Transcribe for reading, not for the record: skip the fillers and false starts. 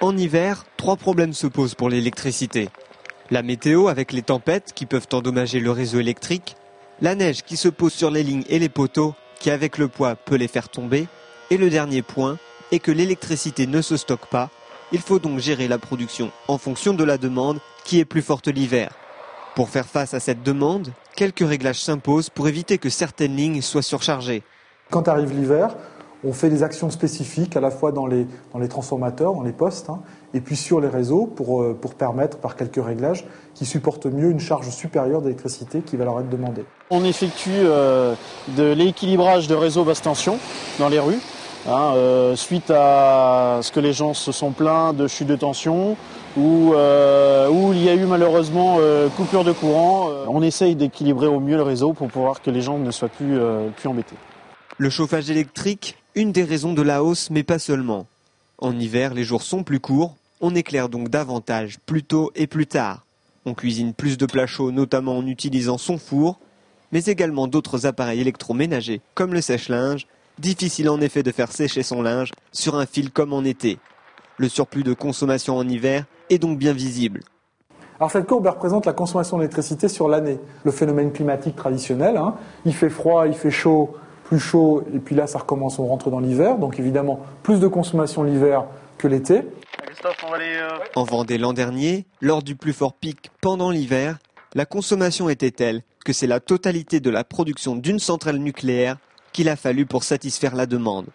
En hiver, 3 problèmes se posent pour l'électricité. La météo avec les tempêtes qui peuvent endommager le réseau électrique, la neige qui se pose sur les lignes et les poteaux qui avec le poids peut les faire tomber, et le dernier point est que l'électricité ne se stocke pas, il faut donc gérer la production en fonction de la demande qui est plus forte l'hiver. Pour faire face à cette demande, quelques réglages s'imposent pour éviter que certaines lignes soient surchargées. Quand arrive l'hiver, on fait des actions spécifiques à la fois dans les transformateurs, dans les postes, et puis sur les réseaux pour permettre, par quelques réglages, qu'ils supportent mieux une charge supérieure d'électricité qui va leur être demandée. On effectue de l'équilibrage de réseaux basse tension dans les rues, suite à ce que les gens se sont plaints de chute de tension ou où il y a eu malheureusement coupure de courant. On essaye d'équilibrer au mieux le réseau pour pouvoir que les gens ne soient plus embêtés. Le chauffage électrique, une des raisons de la hausse, mais pas seulement. En hiver, les jours sont plus courts, on éclaire donc davantage, plus tôt et plus tard. On cuisine plus de plats chauds, notamment en utilisant son four, mais également d'autres appareils électroménagers, comme le sèche-linge. Difficile en effet de faire sécher son linge sur un fil comme en été. Le surplus de consommation en hiver est donc bien visible. Alors cette courbe représente la consommation d'électricité sur l'année. Le phénomène climatique traditionnel, il fait froid, il fait chaud, plus chaud, et puis là ça recommence, on rentre dans l'hiver, donc évidemment plus de consommation l'hiver que l'été. En Vendée l'an dernier, lors du plus fort pic pendant l'hiver, la consommation était telle que c'est la totalité de la production d'une centrale nucléaire qu'il a fallu pour satisfaire la demande.